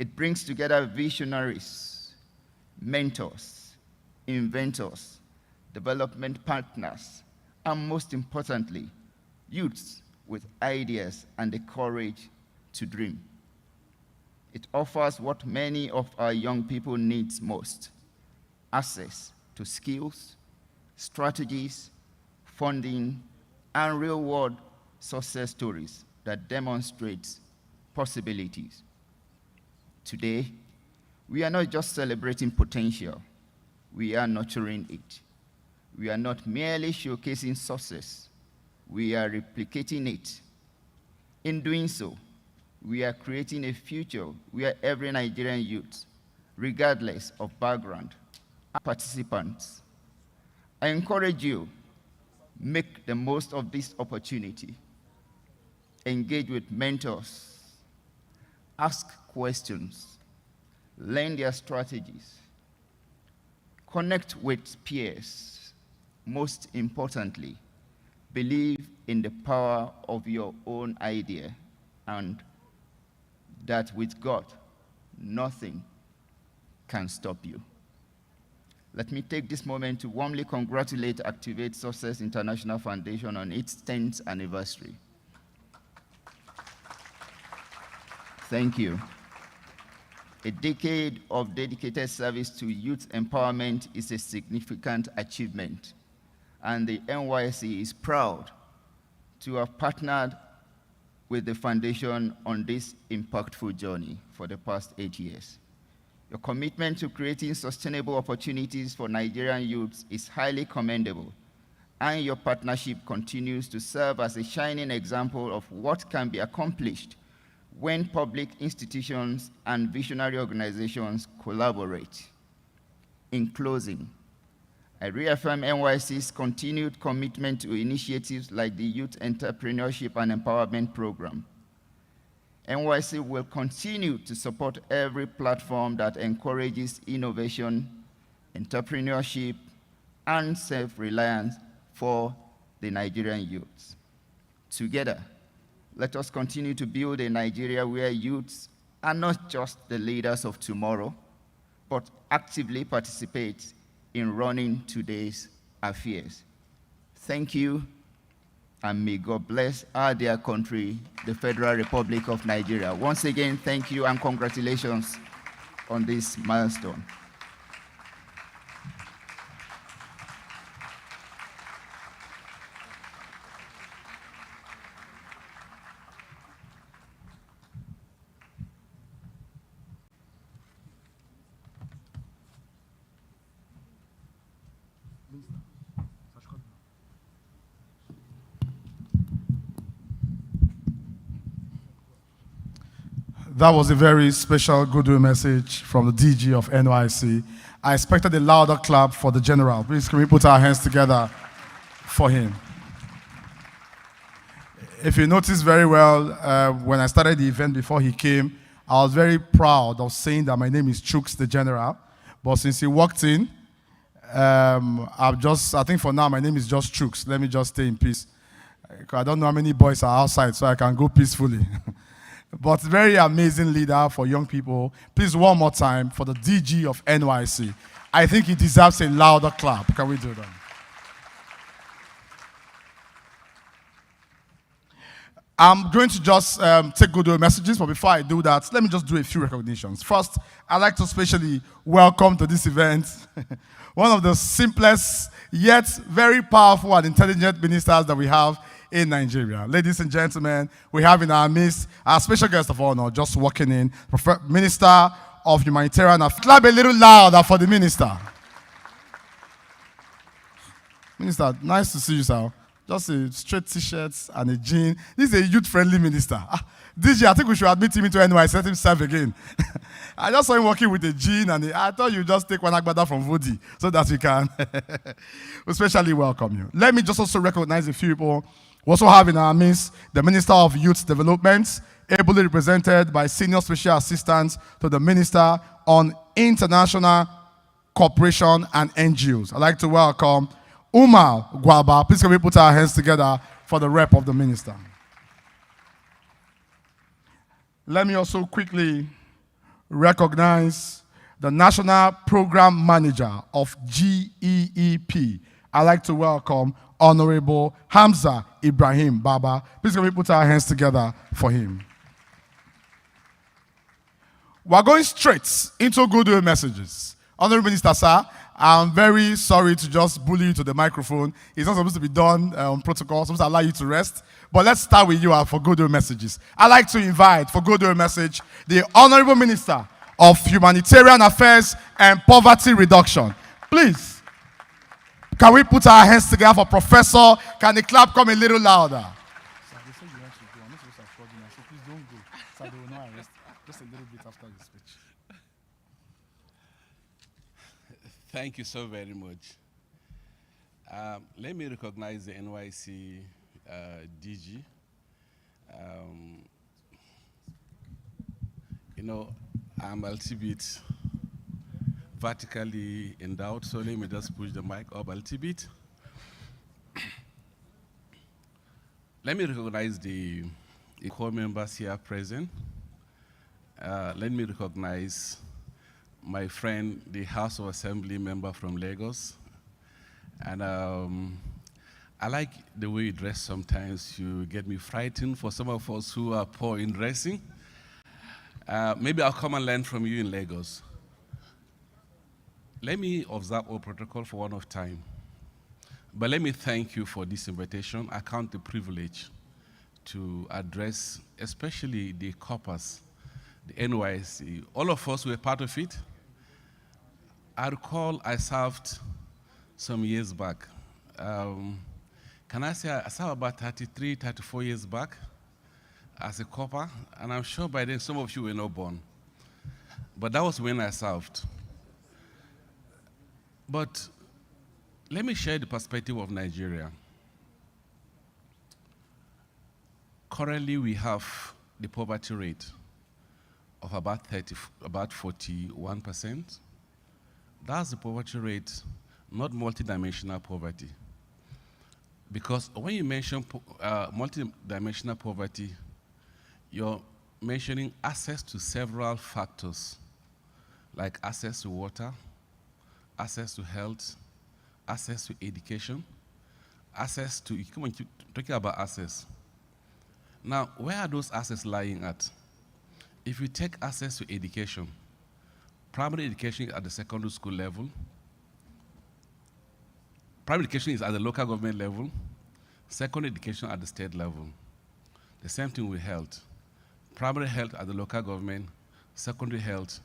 It brings together visionaries, mentors, inventors, development partners, and most importantly, youths with ideas and the courage to dream. It offers what many of our young people need most: access to skills, strategies, funding, and real-world success stories that demonstrate possibilities. Today, we are not just celebrating potential, we are nurturing it. We are not merely showcasing success, we are replicating it. In doing so, we are creating a future where every Nigerian youth, regardless of background, are participants. I encourage you, make the most of this opportunity. Engage with mentors, ask questions, learn their strategies, connect with peers. Most importantly, believe in the power of your own idea, and that with God, nothing can stop you. Let me take this moment to warmly congratulate Activate Success International Foundation on its 10th anniversary. Thank you. A decade of dedicated service to youth empowerment is a significant achievement, and the NYSC is proud to have partnered with the foundation on this impactful journey for the past 8 years. Your commitment to creating sustainable opportunities for Nigerian youths is highly commendable, and your partnership continues to serve as a shining example of what can be accomplished when public institutions and visionary organizations collaborate. In closing, I reaffirm NYSC's continued commitment to initiatives like the Youth Entrepreneurship and Empowerment Programme. NYSC will continue to support every platform that encourages innovation, entrepreneurship, and self-reliance for the Nigerian youths. Together, let us continue to build a Nigeria where youths are not just the leaders of tomorrow, but actively participate in running today's affairs. Thank you, and may God bless our dear country, the Federal Republic of Nigeria. Once again, thank you and congratulations on this milestone. That was a very special goodwill message from the DG of NYC. I expected a louder clap for the general. Please, can we put our hands together for him? If you notice very well, when I started the event before he came, I was very proud of saying that my name is Chooks, the general. But since he walked in, I think for now my name is just Chooks. Let me just stay in peace. I don't know how many boys are outside, so I can go peacefully. But very amazing leader for young people. Please, one more time for the DG of NYC. I think he deserves a louder clap. Can we do that? I'm going to just take goodwill messages, but before I do that, let me just do a few recognitions. First, I'd like to especially welcome to this event one of the simplest yet very powerful and intelligent ministers that we have in Nigeria. Ladies and gentlemen, we have in our midst our special guest of honor just walking in, Minister of Humanitarian Affairs. Clap a little louder for the minister. Minister, nice to see you, sir. Just a straight t-shirt and a jean. This is a youth-friendly minister. DG, I think we should admit him into NYC, let him serve again. I just saw him walking with a jean, and I thought you just take one agbada from Vodi so that we can especially welcome you. Let me just also recognize a few people. We also have in our midst the Minister of Youth Development, ably represented by Senior Special Assistant to the Minister on International Cooperation and NGOs. I'd like to welcome Umar Gwaba. Please can we put our hands together for the rep of the minister. Let me also quickly recognize the National Program Manager of GEEP. I'd like to welcome Honorable Hamza Ibrahim Baba. Please can we put our hands together for him. We're going straight into goodwill messages. Honorable Minister, sir, I'm very sorry to just bully you to the microphone. It's not supposed to be done on protocol. It's supposed to allow you to rest. But let's start with you for goodwill messages. I'd like to invite for goodwill message the Honorable Minister of Humanitarian Affairs and Poverty Reduction. Please, can we put our hands together for Professor? Can the clap come a little louder? Sir, they said you want to go. I'm not supposed to afford you now, so please don't go. Sir, they will not arrest. Just a little bit after the speech. Thank you so very much. Let me recognize the NYC DG. I'm a little bit vertically endowed, so let me just push the mic up a little bit. Let me recognize the core members here present. Let me recognize my friend, the House of Assembly member from Lagos. And I like the way you dress sometimes. You get me frightened for some of us who are poor in dressing. Maybe I'll come and learn from you in Lagos. Let me observe our protocol for one of time. But let me thank you for this invitation. I count the privilege to address, especially the corpus, the NYC. All of us were part of it. I recall I served some years back. Can I say I served about 33, 34 years back as a corper, and I'm sure by then some of you were not born. But that was when I served. But let me share the perspective of Nigeria. Currently, we have the poverty rate of about 41%. That's the poverty rate, not multidimensional poverty. Because when you mention multidimensional poverty, you're mentioning access to several factors, like access to water, access to health, access to education, access to, come on, talking about access. Now, where are those assets lying at? If you take access to education, primary education at the secondary school level, primary education is at the local government level, secondary education at the state level. The same thing with health. Primary health at the local government, secondary health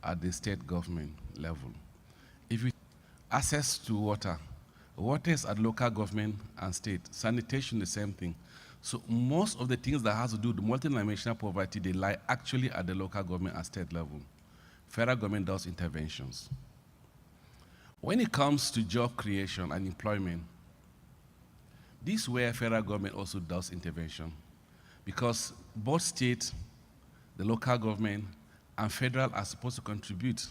at the state government level. If you access to water, water is at local government and state. Sanitation, the same thing. So most of the things that has to do with multidimensional poverty, they lie actually at the local government and state level. Federal government does interventions. When it comes to job creation and employment, this is where federal government also does intervention, because both state, the local government, and federal are supposed to contribute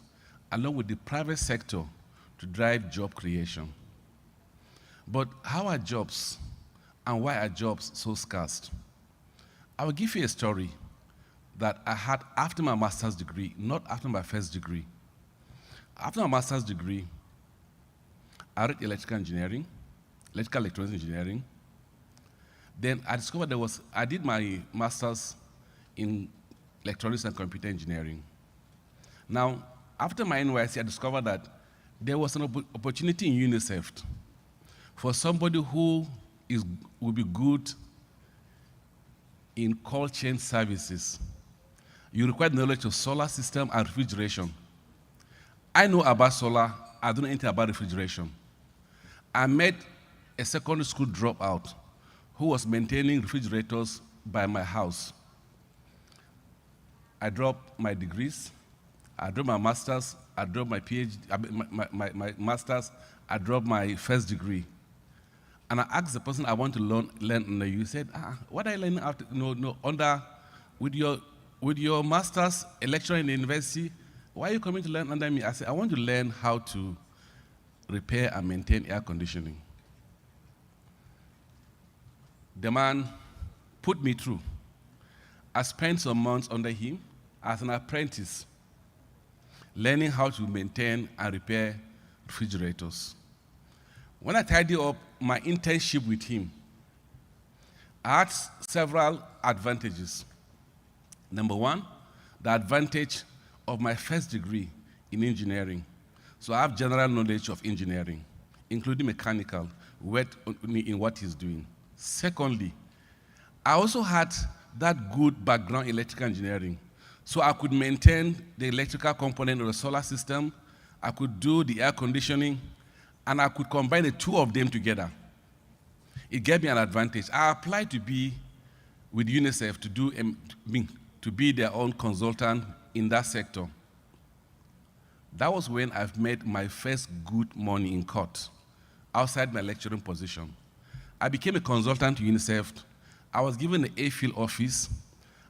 along with the private sector to drive job creation. But how are jobs, and why are jobs so scarce? I will give you a story that I had after my master's degree, not after my first degree. After my master's degree, I read electrical electronics engineering. Then I discovered I did my master's in electronics and computer engineering. Now, after my NYC, I discovered that there was an opportunity in UNICEF for somebody who will be good in cold chain services. You require knowledge of solar system and refrigeration. I know about solar, I don't know anything about refrigeration. I met a secondary school dropout who was maintaining refrigerators by my house. I dropped my degrees, I dropped my master's, I dropped my PhD, my master's, I dropped my first degree. And I asked the person I want to learn under you. He said, what are you learning after, with your master's, a lecturer in the university, why are you coming to learn under me? I said, I want to learn how to repair and maintain air conditioning. The man put me through. I spent some months under him as an apprentice. learning how to maintain and repair refrigerators. When I tidied up my internship with him, I had several advantages. Number one, the advantage of my first degree in engineering. So I have general knowledge of engineering, including mechanical, in what he's doing. Secondly, I also had that good background in electrical engineering. So I could maintain the electrical component of the solar system, I could do the air conditioning, and I could combine the two of them together. It gave me an advantage. I applied to be with UNICEF to be their own consultant in that sector. That was when I've made my first good money in court, outside my lecturing position. I became a consultant to UNICEF. I was given the A-field office.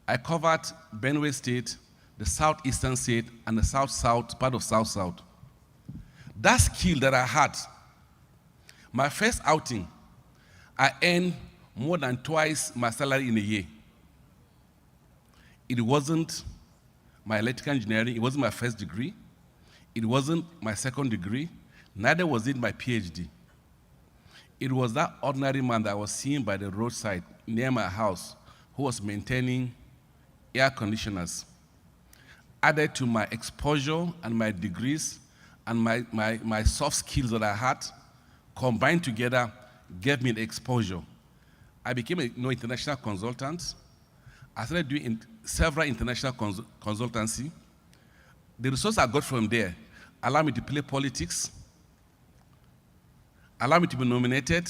I covered Benue State, the southeastern state, and the south-south, part of south-south. That skill that I had, my first outing, I earned more than twice my salary in a year. It wasn't my electrical engineering, it wasn't my first degree, it wasn't my second degree, neither was it my PhD. It was that ordinary man that I was seeing by the roadside near my house who was maintaining air conditioners. Added to my exposure and my degrees and my soft skills that I had, combined together, gave me the exposure. I became a international consultant. I started doing several international consultancy. The resources I got from there allowed me to play politics, allowed me to be nominated,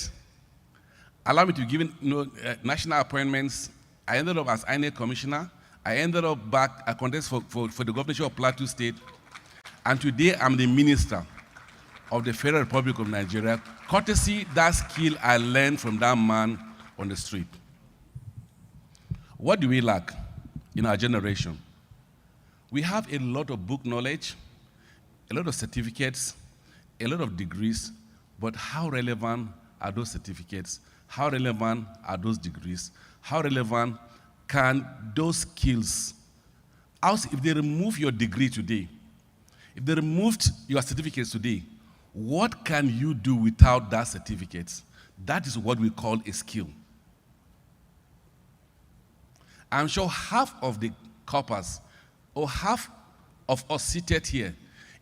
allowed me to be given national appointments. I ended up as INEC commissioner. I ended up back, I contested for the governorship of Plateau State. And today I'm the minister of the Federal Republic of Nigeria, courtesy that skill I learned from that man on the street. What do we lack in our generation? We have a lot of book knowledge, a lot of certificates, a lot of degrees, but how relevant are those certificates? How relevant are those degrees? How relevant can those skills, if they remove your degree today, if they removed your certificates today, what can you do without that certificate? That is what we call a skill. I'm sure half of the corpus, or half of us seated here,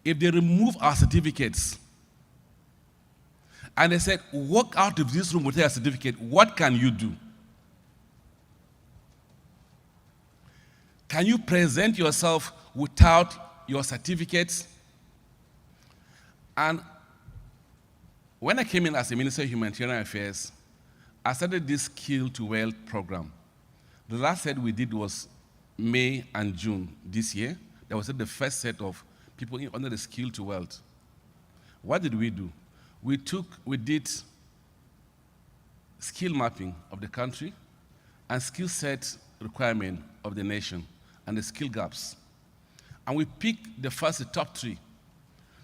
if they remove our certificates, and they said, walk out of this room without a certificate, what can you do? Can you present yourself without your certificates? And when I came in as a Minister of Humanitarian Affairs, I started this Skill to Wealth program. The last set we did was May and June this year. That was the first set of people under the Skill to Wealth. What did we do? We did skill mapping of the country and skill set requirement of the nation and the skill gaps. And we picked the top three.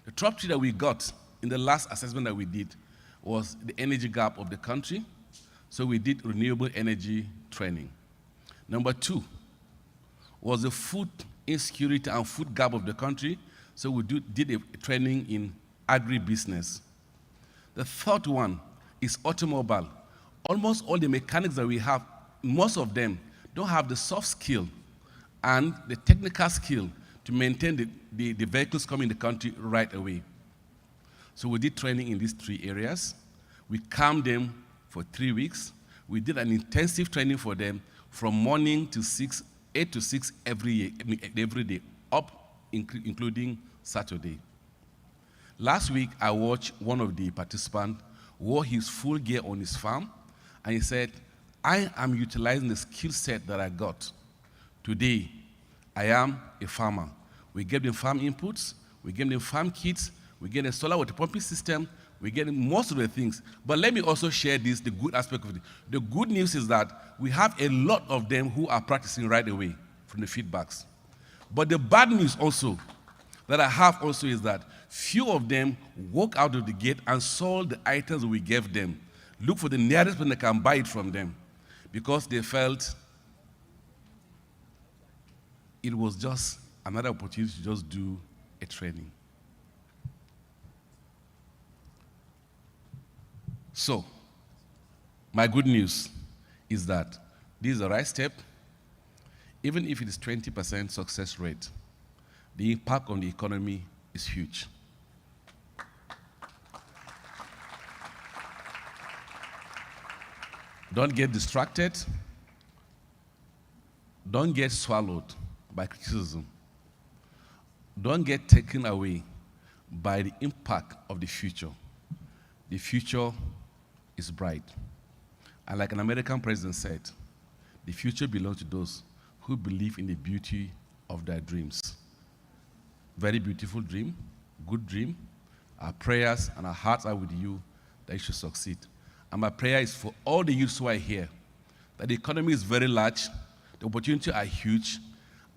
The top three that we got in the last assessment that we did was the energy gap of the country. So we did renewable energy training. Number two was the food insecurity and food gap of the country. So we did a training in agribusiness. The third one is automobile. Almost all the mechanics that we have, most of them don't have the soft skill and the technical skill to maintain the vehicles coming in the country right away. So we did training in these three areas. We calmed them for 3 weeks. We did an intensive training for them from morning to 8 to 6 every day, including Saturday. Last week, I watched one of the participants wore his full gear on his farm, and he said, I am utilizing the skill set that I got. Today, I am a farmer. We gave them farm inputs, we gave them farm kits, we gave them solar water pumping system, we gave them most of the things. But let me also share the good aspect of it. The good news is that we have a lot of them who are practicing right away from the feedbacks. But the bad news also that I have also is that few of them walk out of the gate and sold the items we gave them. Look for the nearest person that can buy it from them, because they felt it was just another opportunity to just do a training. So, my good news is that this is the right step. Even if it is 20% success rate, the impact on the economy is huge. Don't get distracted. Don't get swallowed by criticism. Don't get taken away by the impact of the future. The future is bright. And like an American president said, the future belongs to those who believe in the beauty of their dreams. Very beautiful dream, good dream. Our prayers and our hearts are with you that you should succeed. And my prayer is for all the youths who are here, that the economy is very large, the opportunities are huge,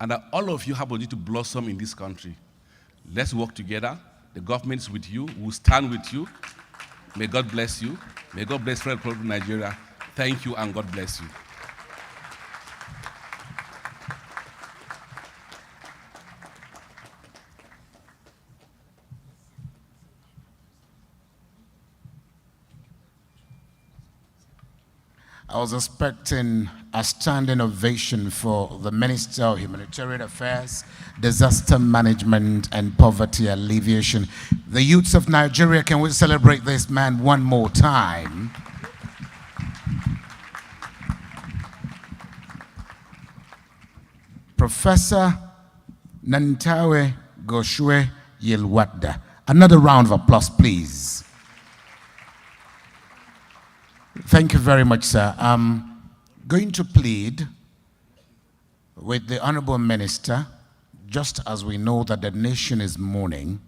and that all of you have a need to blossom in this country. Let's work together. The government is with you. We'll stand with you. May God bless you. May God bless Federal Republic of Nigeria. Thank you, and God bless you. I was expecting a standing ovation for the Minister of Humanitarian Affairs, Disaster Management, and Poverty Alleviation. The youths of Nigeria, can we celebrate this man one more time? Professor Nantawe Goshwe Yilwadda. Another round of applause, please. Thank you very much, sir. I'm going to plead with the Honorable Minister, just as we know that the nation is mourning,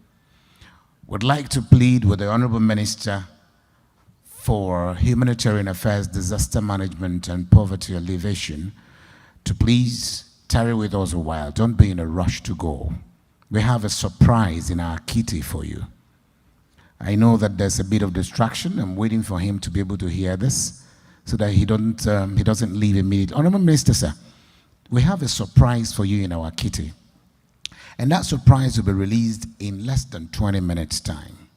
would like to plead with the Honorable Minister for Humanitarian Affairs, Disaster Management, and Poverty Alleviation to please tarry with us a while. Don't be in a rush to go. We have a surprise in our kitty for you. I know that there's a bit of distraction. I'm waiting for him to be able to hear this so that he doesn't leave immediately. Honorable Minister, sir, we have a surprise for you in our kitty. And that surprise will be released in less than 20 minutes' time.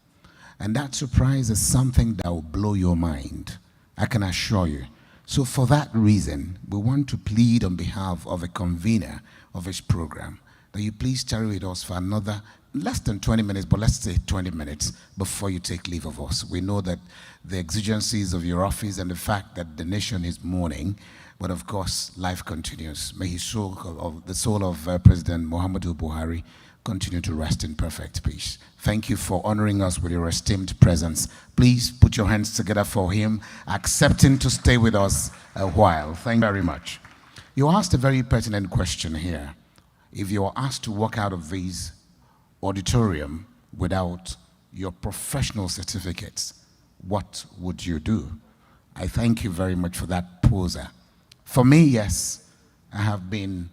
And that surprise is something that will blow your mind, I can assure you. So for that reason, we want to plead on behalf of a convener of his program that you please tarry with us for another less than 20 minutes, but let's say 20 minutes before you take leave of us. We know that the exigencies of your office and the fact that the nation is mourning, but of course, life continues. May the soul of President Muhammadu Buhari continue to rest in perfect peace. Thank you for honoring us with your esteemed presence. Please put your hands together for him, accepting to stay with us a while. Thank you very much. You asked a very pertinent question here. If you are asked to walk out of these auditorium without your professional certificates, what would you do? I thank you very much for that poser. For me, yes, I have been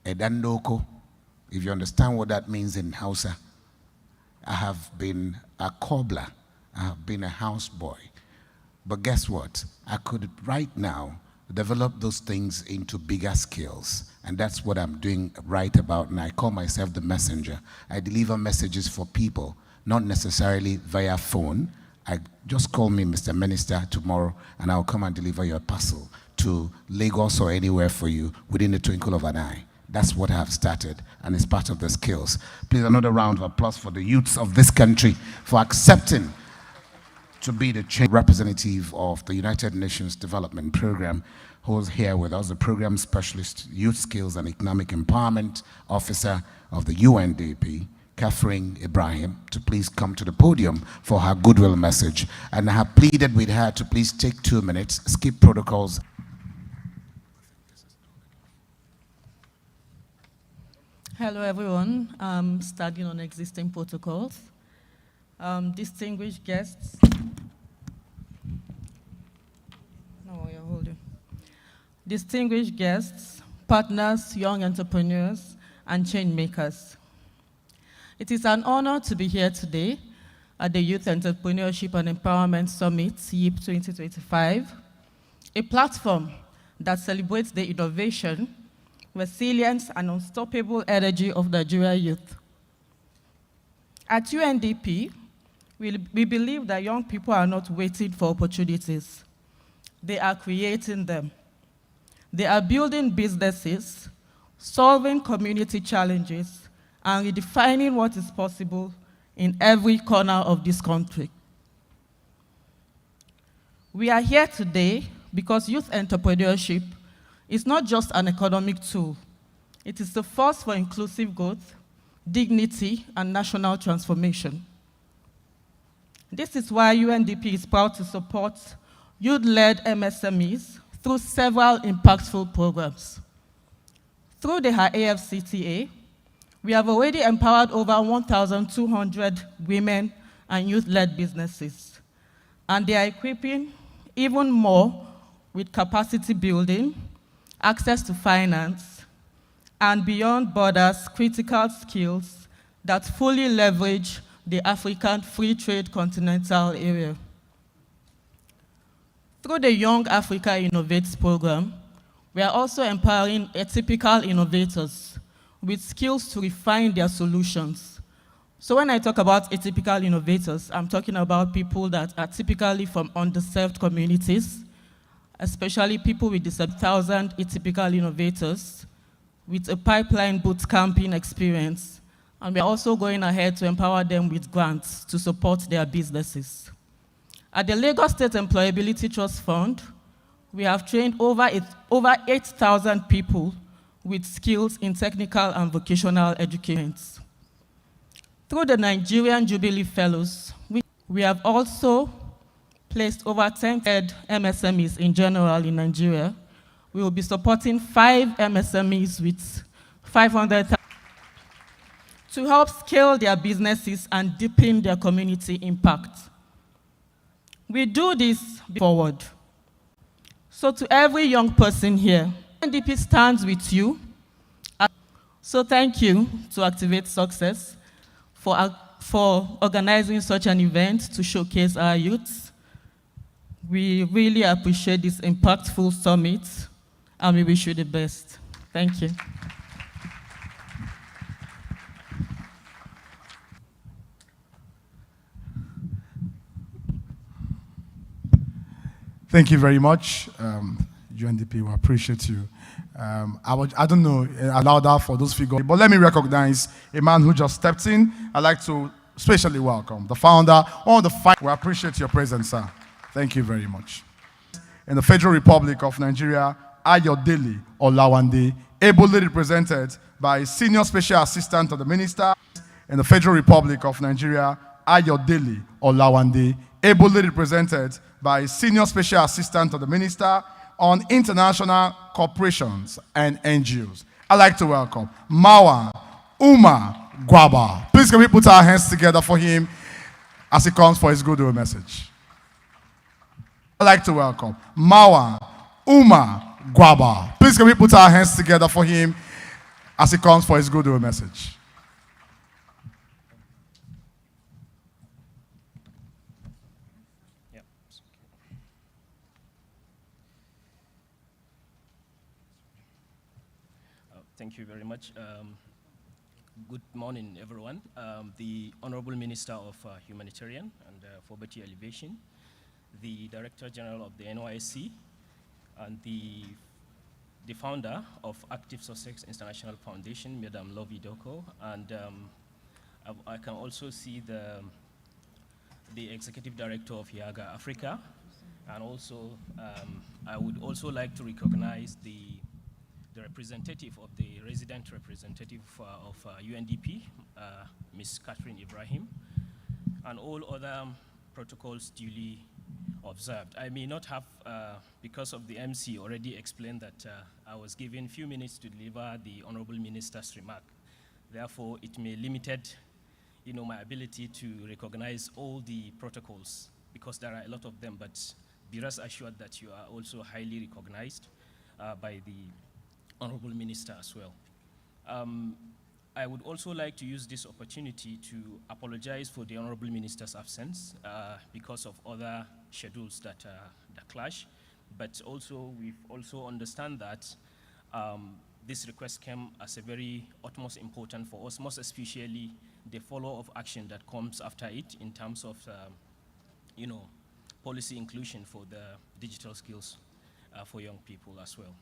a dandoko, if you understand what that means in Hausa. I have been a cobbler, I have been a houseboy. But guess what? I could right now develop those things into bigger skills. And that's what I'm doing right about. And I call myself the messenger. I deliver messages for people, not necessarily via phone. Just call me Mr. Minister tomorrow, and I'll come and deliver your parcel to Lagos or anywhere for you within the twinkle of an eye. That's what I have started, and it's part of the skills. Please, another round of applause for the youths of this country for accepting to be the representative of the United Nations Development Programme, who's here with us, the Program Specialist, Youth Skills and Economic Empowerment Officer of the UNDP, Catherine Ibrahim, to please come to the podium for her goodwill message. And I have pleaded with her to please take 2 minutes, skip protocols. Hello, everyone. I'm studying on existing protocols. Distinguished guests. No, you're holding. Distinguished guests, partners, young entrepreneurs, and change makers. It is an honor to be here today at the Youth Entrepreneurship and Empowerment Summit, Yeep 2025, a platform that celebrates the innovation, resilience, and unstoppable energy of Nigeria youth. At UNDP, we believe that young people are not waiting for opportunities. They are creating them. They are building businesses, solving community challenges, and redefining what is possible in every corner of this country. We are here today because youth entrepreneurship is not just an economic tool. It is the force for inclusive growth, dignity, and national transformation. This is why UNDP is proud to support youth-led MSMEs through several impactful programs. Through the AFCTA, we have already empowered over 1,200 women and youth-led businesses, and they are equipping even more with capacity building, access to finance, and beyond borders critical skills that fully leverage the African Free Trade Continental Area. Through the Young Africa Innovates program, we are also empowering atypical innovators with skills to refine their solutions. So when I talk about atypical innovators, I'm talking about people that are typically from underserved communities, especially people with 1,000 atypical innovators with a pipeline bootcamping experience. And we're also going ahead to empower them with grants to support their businesses. At the Lagos State Employability Trust Fund, we have trained over 8,000 people with skills in technical and vocational education. Through the Nigerian Jubilee Fellows, we have also placed over 10 MSMEs in general in Nigeria. We will be supporting 5 MSMEs with 500,000 to help scale their businesses and deepen their community impact. We do this forward. So to every young person here, UNDP stands with you. So thank you to Activate Success for organizing such an event to showcase our youths. We really appreciate this impactful summit, and we wish you the best. Thank you. Thank you very much, UNDP. We appreciate you. I don't know, allow that for those figures, but let me recognize a man who just stepped in. I'd like to especially welcome the founder of the fight. We appreciate your presence, sir. Thank you very much. In the Federal Republic of Nigeria, Ayodele Olawande, ably represented by Senior Special Assistant to the Minister. In the Federal Republic of Nigeria, Ayodele Olawande, ably represented by Senior Special Assistant to the Minister on International Corporations and NGOs. I'd like to welcome Mawa Uma Gwaba. Please can we put our hands together for him as he comes for his goodwill message. I'd like to welcome Mawa Uma Gwaba. Please can we put our hands together for him as he comes for his goodwill message. Thank you very much. Good morning, everyone. The Honorable Minister of Humanitarian and Poverty Alleviation, the Director General of the NYSC, and the founder of Active Sussex International Foundation, Madam Lovie Doko, and I can also see the Executive Director of Yaga Africa, and also I would also like to recognize the representative of the resident representative of UNDP, Ms. Catherine Ibrahim, and all other protocols duly observed. I may not have, because of the MC already explained that I was given a few minutes to deliver the Honorable Minister's remark. Therefore, it may limited, my ability to recognize all the protocols because there are a lot of them, but be rest assured that you are also highly recognized by the Honorable Minister as well. I would also like to use this opportunity to apologize for the Honorable Minister's absence because of other schedules that clash, but also we also understand that this request came as a very utmost important for us, most especially the follow-up action that comes after it in terms of, policy inclusion for the digital skills for young people as well.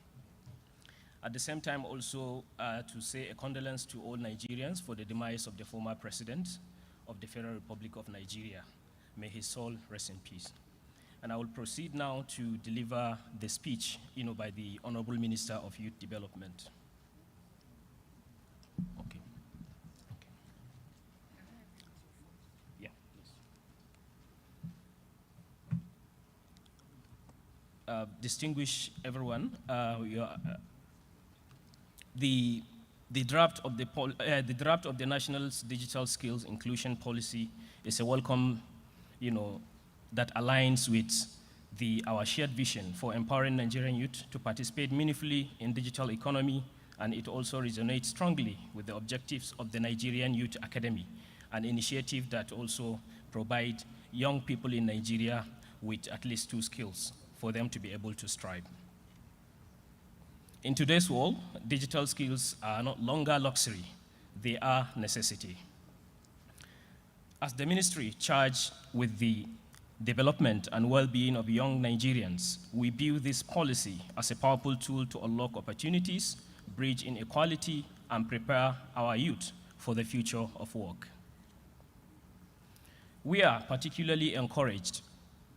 At the same time, also to say a condolence to all Nigerians for the demise of the former president of the Federal Republic of Nigeria. May his soul rest in peace. And I will proceed now to deliver the speech, by the Honorable Minister of Youth Development. Okay. Yeah, please. Distinguished everyone, the draft of the National Digital Skills Inclusion Policy is a welcome, that aligns with our shared vision for empowering Nigerian youth to participate meaningfully in digital economy, and it also resonates strongly with the objectives of the Nigerian Youth Academy, an initiative that also provides young people in Nigeria with at least 2 skills for them to be able to strive. In today's world, digital skills are no longer luxury, they are necessity. As the ministry charged with the development and well-being of young Nigerians, we view this policy as a powerful tool to unlock opportunities, bridge inequality, and prepare our youth for the future of work. We are particularly encouraged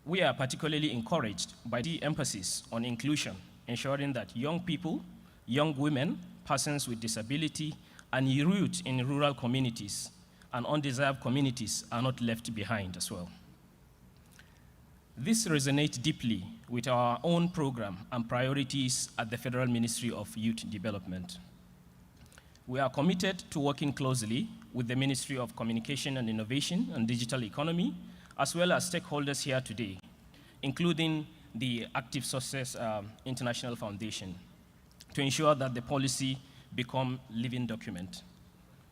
by the emphasis on inclusion, ensuring that young people, young women, persons with disability, and youth in rural communities and undeserved communities are not left behind as well. This resonates deeply with our own program and priorities at the Federal Ministry of Youth Development. We are committed to working closely with the Ministry of Communication and Innovation and Digital Economy, as well as stakeholders here today, including the Active Success International Foundation, to ensure that the policy become living document,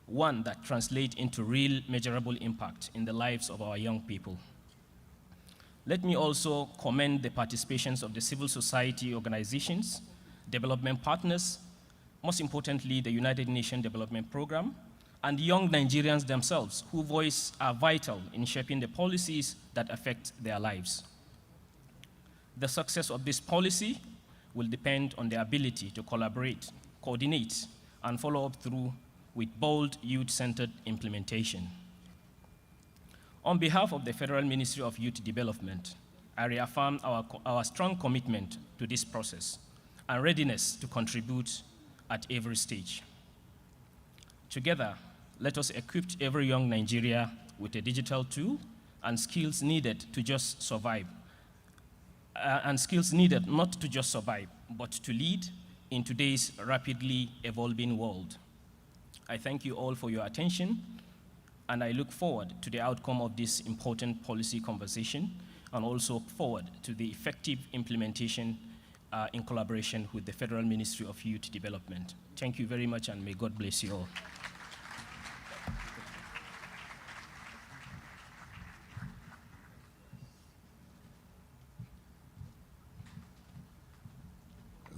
one that translates into real measurable impact in the lives of our young people. Let me also commend the participations of the civil society organizations, development partners, most importantly, the United Nations Development Programme, and young Nigerians themselves, whose voices are vital in shaping the policies that affect their lives. The success of this policy will depend on the ability to collaborate, coordinate, and follow up through with bold youth-centered implementation. On behalf of the Federal Ministry of Youth Development, I reaffirm our strong commitment to this process and readiness to contribute at every stage. Together, let us equip every young Nigeria with a digital tool and skills needed to just survive, not to just survive, but to lead in today's rapidly evolving world. I thank you all for your attention, and I look forward to the outcome of this important policy conversation, and also forward to the effective implementation in collaboration with the Federal Ministry of Youth Development. Thank you very much, and may God bless you all.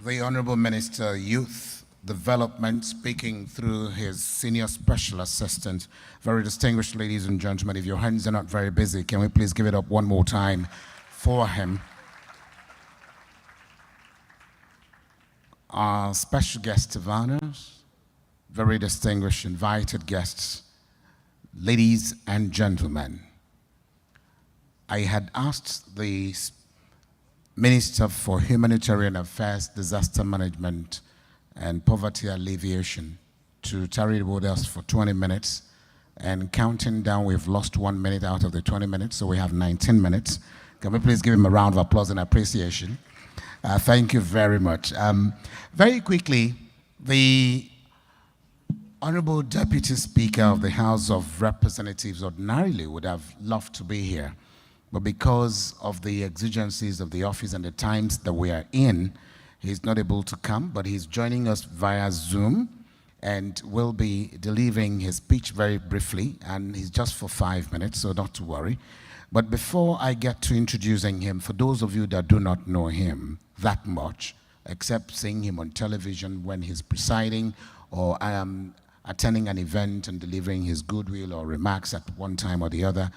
The Honorable Minister, Youth Development, speaking through his Senior Special Assistant. Very distinguished ladies and gentlemen, if your hands are not very busy, can we please give it up one more time for him? Our special guest of honors, very distinguished invited guests, ladies and gentlemen. I had asked the Minister for Humanitarian Affairs, Disaster Management, and Poverty Alleviation to tarry with us for 20 minutes. And counting down, we've lost 1 minute out of the 20 minutes, so we have 19 minutes. Can we please give him a round of applause and appreciation? Thank you very much. Very quickly, the Honorable Deputy Speaker of the House of Representatives ordinarily would have loved to be here, but because of the exigencies of the office and the times that we are in, he's not able to come, but he's joining us via Zoom and will be delivering his speech very briefly, and he's just for 5 minutes, so not to worry. But before I get to introducing him, for those of you that do not know him that much, except seeing him on television when he's presiding or attending an event and delivering his goodwill or remarks at one time or the other.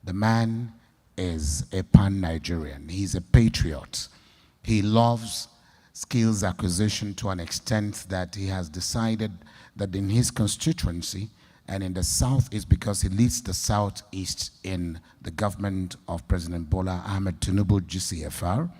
The man is a pan-Nigerian. He's a patriot. He loves skills acquisition to an extent that he has decided that in his constituency and in the Southeast, because he leads the Southeast in the government of President Bola Ahmed Tinubu GCFR,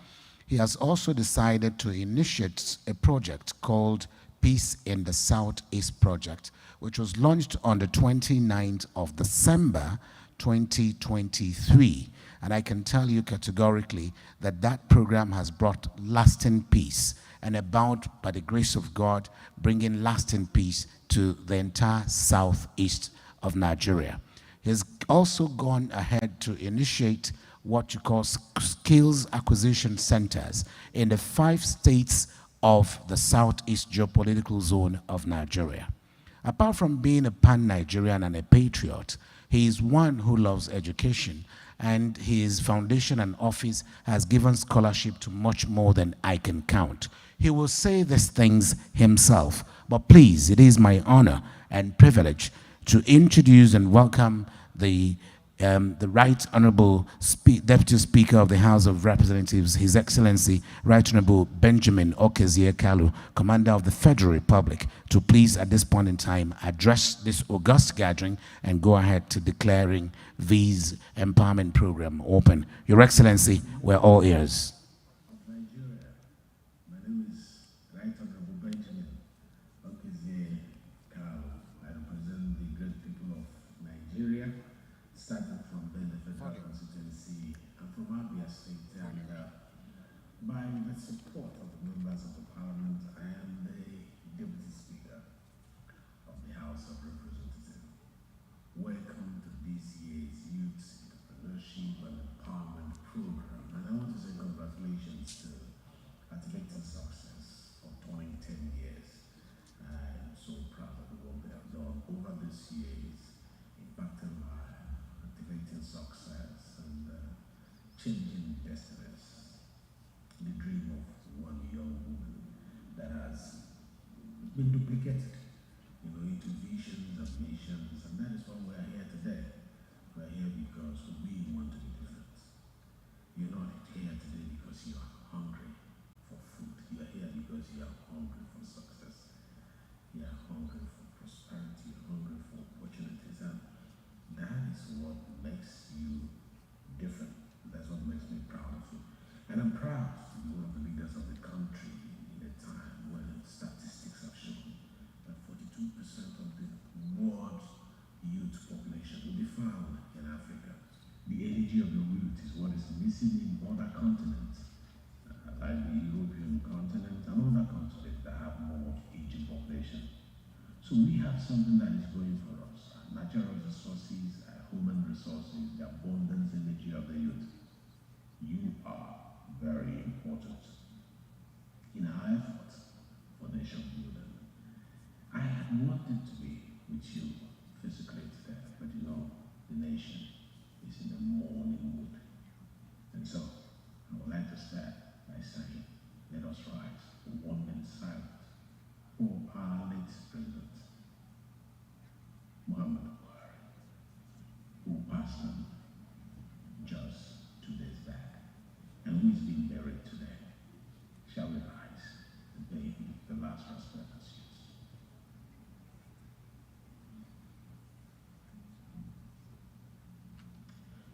he has also decided to initiate a project called Peace in the Southeast Project, which was launched on the 29th of December 2023. And I can tell you categorically that that program has brought lasting peace and about, by the grace of God, bringing lasting peace to the entire southeast of Nigeria. He's also gone ahead to initiate what you call skills acquisition centers in the 5 states of the southeast geopolitical zone of Nigeria. Apart from being a pan-Nigerian and a patriot, he is one who loves education, and his foundation and office has given scholarship to much more than I can count. He will say these things himself, but please, it is my honor and privilege to introduce and welcome the Right Honorable Deputy Speaker of the House of Representatives, His Excellency Right Honorable Benjamin Okezie Kalu, Commander of the Federal Republic, to please at this point in time address this august gathering and go ahead to declaring this empowerment program open. Your Excellency, we're all ears. Nigeria. My name is Right Honorable Benjamin Okezie Kalu. I represent the great people of Nigeria, starting from the federal constituency and from Abia State. And by the support of the members of the parliament, I am the deputy speaker of the House of Representatives. Welcome to this year's Youth Entrepreneurship and Empowerment Programme. And I want to say congratulations to Activating Success for turning 10 years. I am so proud of the work they have done over this years, impacting lives, activating success, and changing destinies. The dream of one young woman that has been duplicated, into visions and missions, and that is why we are here today. We are here because we want to be different. You're not here today because you are hungry for food. You are here because you are hungry for success. You are hungry for prosperity. You are hungry for opportunities, and that is what makes you different. That's what makes me proud of you. And I'm proud to be one of the leaders of the country in a time when statistics have shown that 42% of the world's youth population will be found in Africa. The energy of the youth is what is missing in other continents, like the European continent and other continents that have more aging population. So we have something that is going for us. Natural resources, human resources, the abundance energy of the youth. You are very important in our effort for nation building. I had wanted to be with you physically today, but the nation is in a mourning mood. And so, I would like to start by saying, let us rise for 1 minute silence for our late President, Muhammad Buhari, who passed on just 2 days back, and who is being buried today. Shall we rise and pay him the last respect as youth?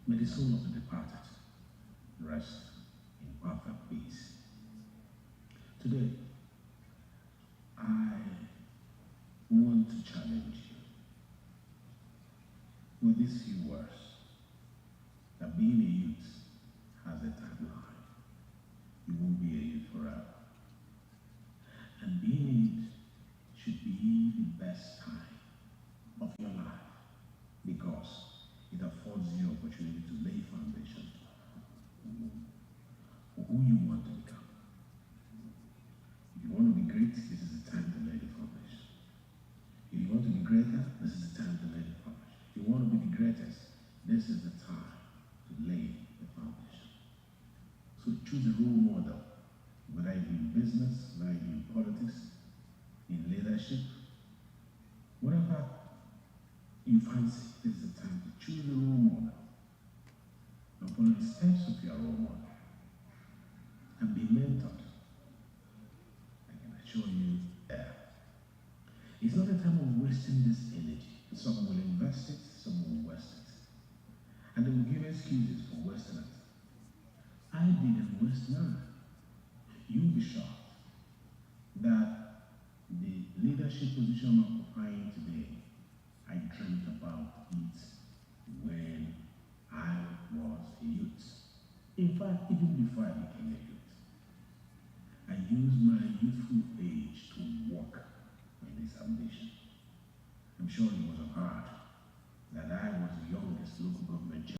May the soul of the departed rest in perfect peace. Today, I want to challenge you with these few words, that being a youth has a timeline. You won't be a youth forever. And being a youth should be the best time of your life, because it affords you opportunity to lay foundation for who you want to become. If you want to be great, this is the time to lay the foundation. If you want to be greater, this is the time to lay the foundation. If you want to be the greatest, this is the time to lay the foundation. So choose a role model, whether it be business, neither in politics, in leadership. Whatever you fancy, this is the time to choose a role model and follow the steps of your role model and be mentored. I can assure you it's not a time of wasting this energy. Some will invest it, some will waste it. And they will give excuses for wasting it. I didn't waste mine. You'll be shocked that the leadership position I'm occupying today, I dreamt about it when I was a youth. In fact, even before I became a youth, I used my youthful age to work on this ambition. I'm sure it wasn't hard that I was the youngest local government chairman